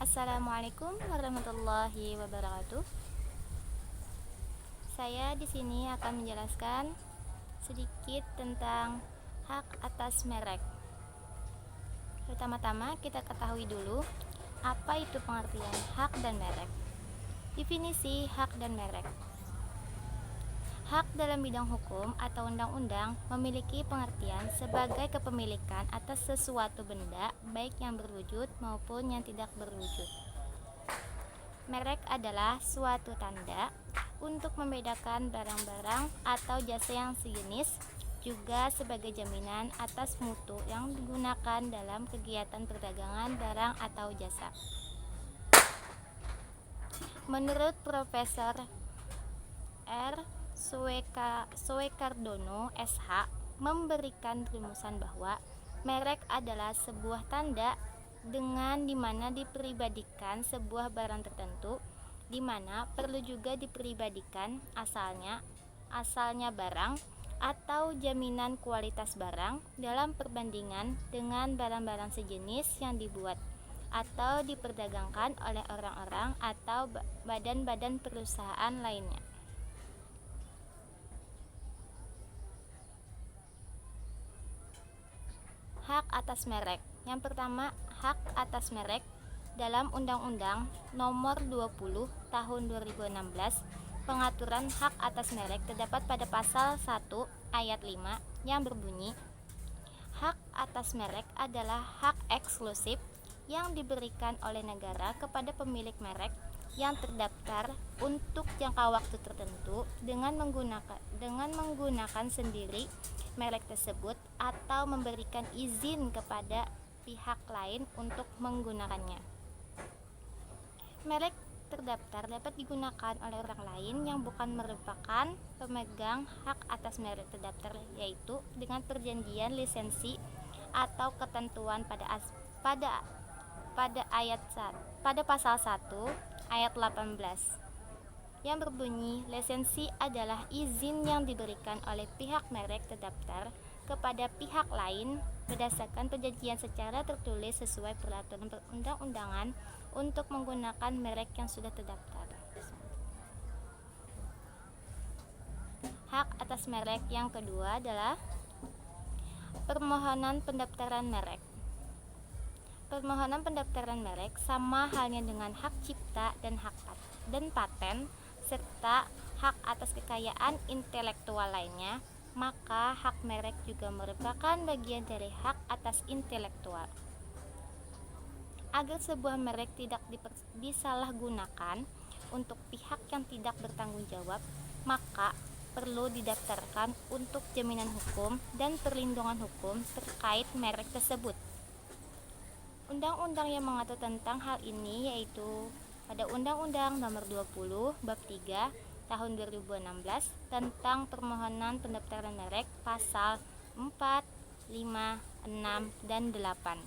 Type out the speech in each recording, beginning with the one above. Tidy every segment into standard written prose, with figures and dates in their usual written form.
Assalamualaikum warahmatullahi wabarakatuh. Saya di sini akan menjelaskan sedikit tentang hak atas merek. Pertama-tama kita ketahui dulu apa itu pengertian hak dan merek. Definisi hak dan merek. Hak dalam bidang hukum atau undang-undang memiliki pengertian sebagai kepemilikan atas sesuatu benda, baik yang berwujud maupun yang tidak berwujud. Merek adalah suatu tanda untuk membedakan barang-barang atau jasa yang sejenis, juga sebagai jaminan atas mutu yang digunakan dalam kegiatan perdagangan barang atau jasa. Menurut Profesor R. Soekardono, SH, memberikan rumusan bahwa merek adalah sebuah tanda dengan dimana dipribadikan sebuah barang tertentu, dimana perlu juga dipribadikan asalnya barang atau jaminan kualitas barang dalam perbandingan dengan barang-barang sejenis yang dibuat atau diperdagangkan oleh orang-orang atau badan-badan perusahaan lainnya. Hak atas merek. Yang pertama, hak atas merek dalam Undang-Undang Nomor 20 Tahun 2016, pengaturan hak atas merek terdapat pada pasal 1 ayat 5 yang berbunyi, hak atas merek adalah hak eksklusif yang diberikan oleh negara kepada pemilik merek yang terdaftar untuk jangka waktu tertentu dengan menggunakan sendiri merek tersebut atau memberikan izin kepada pihak lain untuk menggunakannya. Merek terdaftar dapat digunakan oleh orang lain yang bukan merupakan pemegang hak atas merek terdaftar, yaitu dengan perjanjian lisensi atau ketentuan pada pasal 1 ayat 18 yang berbunyi, lisensi adalah izin yang diberikan oleh pihak merek terdaftar kepada pihak lain berdasarkan perjanjian secara tertulis sesuai peraturan perundang-undangan untuk menggunakan merek yang sudah terdaftar. Hak atas merek yang kedua adalah permohonan pendaftaran merek. Permohonan pendaftaran merek sama halnya dengan hak cipta dan paten serta hak atas kekayaan intelektual lainnya, maka hak merek juga merupakan bagian dari hak atas intelektual. Agar sebuah merek tidak disalahgunakan untuk pihak yang tidak bertanggung jawab, maka perlu didaftarkan untuk jaminan hukum dan perlindungan hukum terkait merek tersebut. Undang-undang yang mengatur tentang hal ini yaitu pada Undang-Undang Nomor 20 Bab 3 Tahun 2016 tentang permohonan pendaftaran merek pasal 4, 5, 6, dan 8.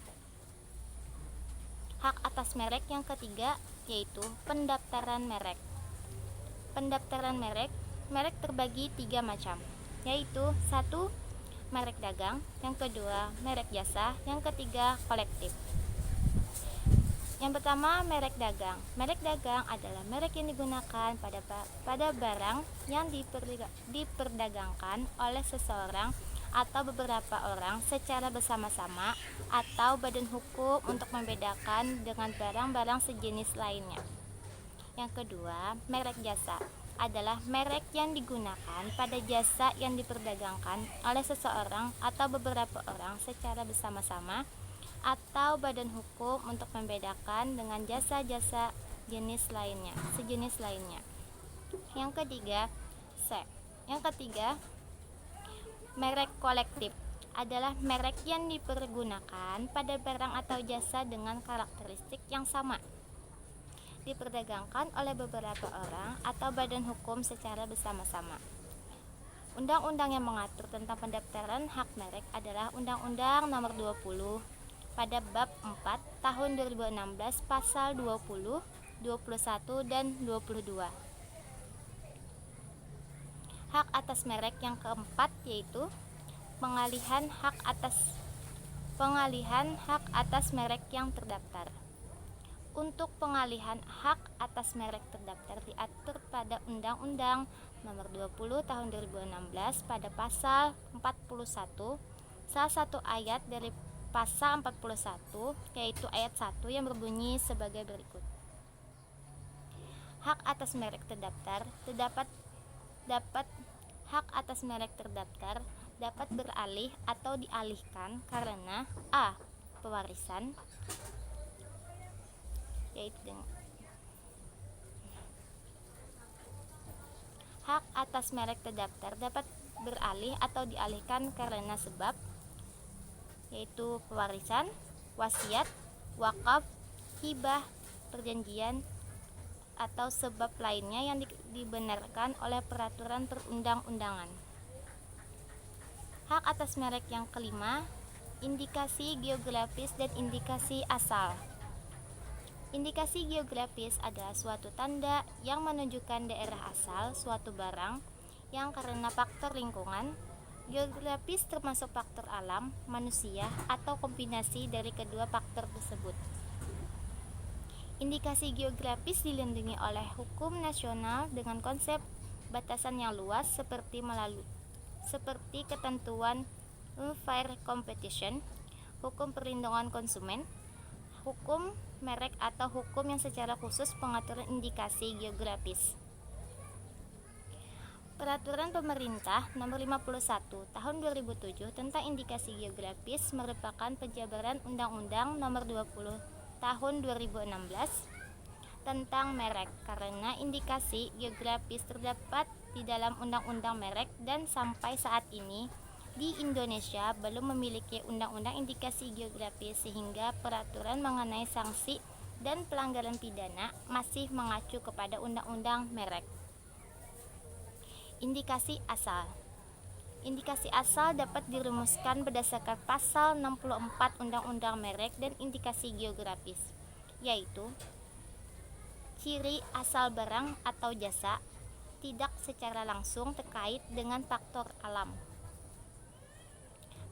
Hak atas merek yang ketiga yaitu pendaftaran merek. Pendaftaran merek terbagi 3 macam, yaitu 1. Merek dagang, yang kedua merek jasa, yang ketiga kolektif. Yang pertama, merek dagang. Merek dagang adalah merek yang digunakan pada barang yang diperdagangkan oleh seseorang atau beberapa orang secara bersama-sama atau badan hukum untuk membedakan dengan barang-barang sejenis lainnya. Yang kedua, merek jasa adalah merek yang digunakan pada jasa yang diperdagangkan oleh seseorang atau beberapa orang secara bersama-sama atau badan hukum untuk membedakan dengan jasa-jasa sejenis lainnya. Yang ketiga, merek kolektif adalah merek yang dipergunakan pada barang atau jasa dengan karakteristik yang sama, diperdagangkan oleh beberapa orang atau badan hukum secara bersama-sama. Undang-undang yang mengatur tentang pendaftaran hak merek adalah Undang-Undang Nomor 20 pada Bab 4 Tahun 2016 Pasal 20, 21, dan 22. Hak atas merek yang keempat yaitu pengalihan hak atas merek yang terdaftar. Untuk pengalihan hak atas merek terdaftar diatur pada Undang-Undang Nomor 20 Tahun 2016 pada pasal 41. Salah satu ayat dari pasal 41 yaitu ayat 1 yang berbunyi sebagai berikut. Hak atas merek terdaftar hak atas merek terdaftar dapat beralih atau dialihkan karena a. Pewarisan, yaitu dengan hak atas merek terdaftar dapat beralih atau dialihkan karena sebab, yaitu pewarisan, wasiat, wakaf, hibah, perjanjian, atau sebab lainnya yang dibenarkan oleh peraturan perundang-undangan. Hak atas merek yang kelima, indikasi geografis dan indikasi asal. Indikasi geografis adalah suatu tanda yang menunjukkan daerah asal suatu barang yang karena faktor lingkungan, geografis termasuk faktor alam, manusia, atau kombinasi dari kedua faktor tersebut. Indikasi geografis dilindungi oleh hukum nasional dengan konsep batasan yang luas seperti ketentuan Fair Competition, hukum perlindungan konsumen, hukum merek atau hukum yang secara khusus pengaturan indikasi geografis. Peraturan Pemerintah Nomor 51 Tahun 2007 tentang indikasi geografis merupakan penjabaran Undang-Undang Nomor 20 Tahun 2016 tentang merek, karena indikasi geografis terdapat di dalam Undang-Undang Merek dan sampai saat ini di Indonesia belum memiliki undang-undang indikasi geografis, sehingga peraturan mengenai sanksi dan pelanggaran pidana masih mengacu kepada Undang-Undang Merek. Indikasi asal. Indikasi asal dapat dirumuskan berdasarkan pasal 64 Undang-Undang Merek dan indikasi geografis, yaitu ciri asal barang atau jasa tidak secara langsung terkait dengan faktor alam.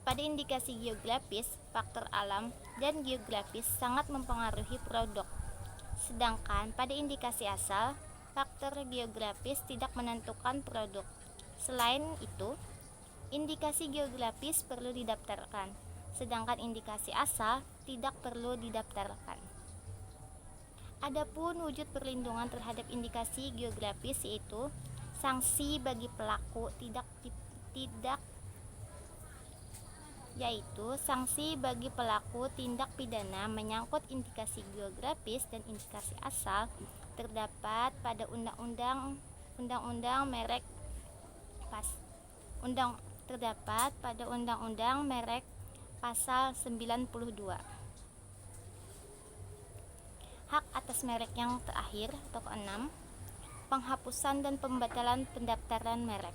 Pada indikasi geografis, faktor alam dan geografis sangat mempengaruhi produk. Sedangkan pada indikasi asal, faktor geografis tidak menentukan produk. Selain itu, indikasi geografis perlu didaftarkan, sedangkan indikasi asal tidak perlu didaftarkan. Adapun wujud perlindungan terhadap indikasi geografis yaitu sanksi bagi pelaku tindak pidana menyangkut indikasi geografis dan indikasi asal terdapat pada Undang-Undang Merek pasal 92. Hak atas merek yang terakhir atau keenam, penghapusan dan pembatalan pendaftaran merek.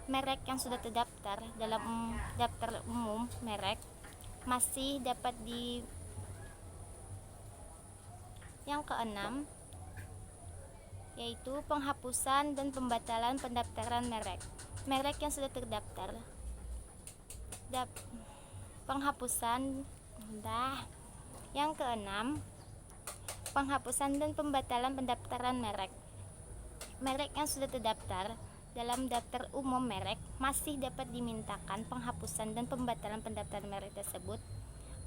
Merek yang sudah terdaftar dalam daftar umum merek masih dapat yang keenam, yaitu penghapusan dan pembatalan pendaftaran merek. Merek yang sudah terdaftar yang keenam, penghapusan dan pembatalan pendaftaran merek. Merek yang sudah terdaftar dalam daftar umum merek masih dapat dimintakan penghapusan dan pembatalan pendaftaran merek tersebut.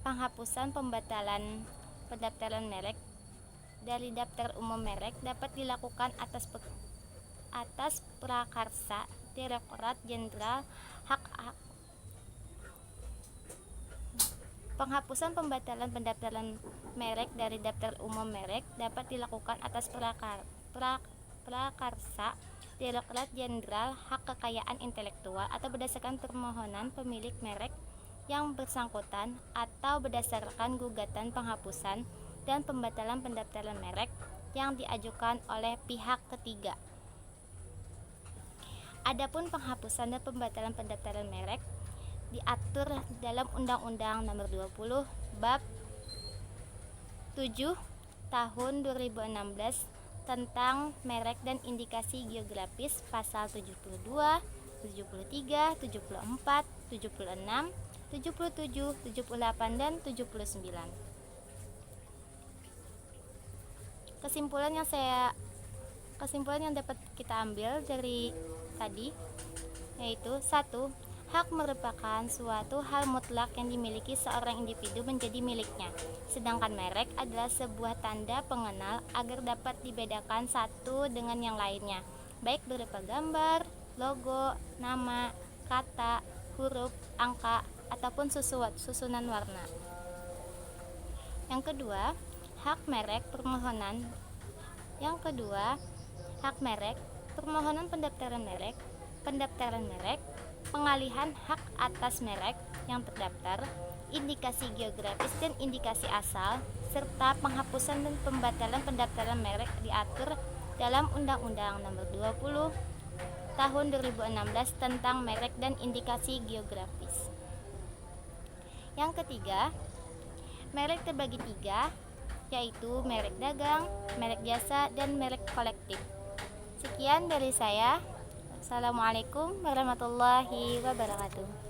Penghapusan pembatalan pendaftaran merek dari daftar umum merek dapat dilakukan atas prakarsa Direktorat Jenderal Hak. Penghapusan pembatalan pendaftaran merek dari daftar umum merek dapat dilakukan atas prakarsa Direktorat Jenderal Hak Kekayaan Intelektual atau berdasarkan permohonan pemilik merek yang bersangkutan atau berdasarkan gugatan penghapusan dan pembatalan pendaftaran merek yang diajukan oleh pihak ketiga. Adapun penghapusan dan pembatalan pendaftaran merek diatur dalam Undang-Undang Nomor 20 Bab 7 Tahun 2016 tentang merek dan indikasi geografis pasal 72, 73, 74, 76, 77, 78 dan 79. Kesimpulan yang dapat kita ambil dari tadi yaitu: 1. Hak merupakan suatu hal mutlak yang dimiliki seorang individu menjadi miliknya, sedangkan merek adalah sebuah tanda pengenal agar dapat dibedakan satu dengan yang lainnya, baik berupa gambar, logo, nama, kata, huruf, angka, ataupun susunan warna. Yang kedua, hak merek permohonan pendaftaran merek, pengalihan hak atas merek yang terdaftar, indikasi geografis dan indikasi asal, serta penghapusan dan pembatalan pendaftaran merek diatur dalam Undang-Undang Nomor 20 Tahun 2016 tentang merek dan indikasi geografis. Yang ketiga, merek terbagi 3, yaitu merek dagang, merek jasa, dan merek kolektif. Sekian dari saya. Assalamualaikum warahmatullahi wabarakatuh.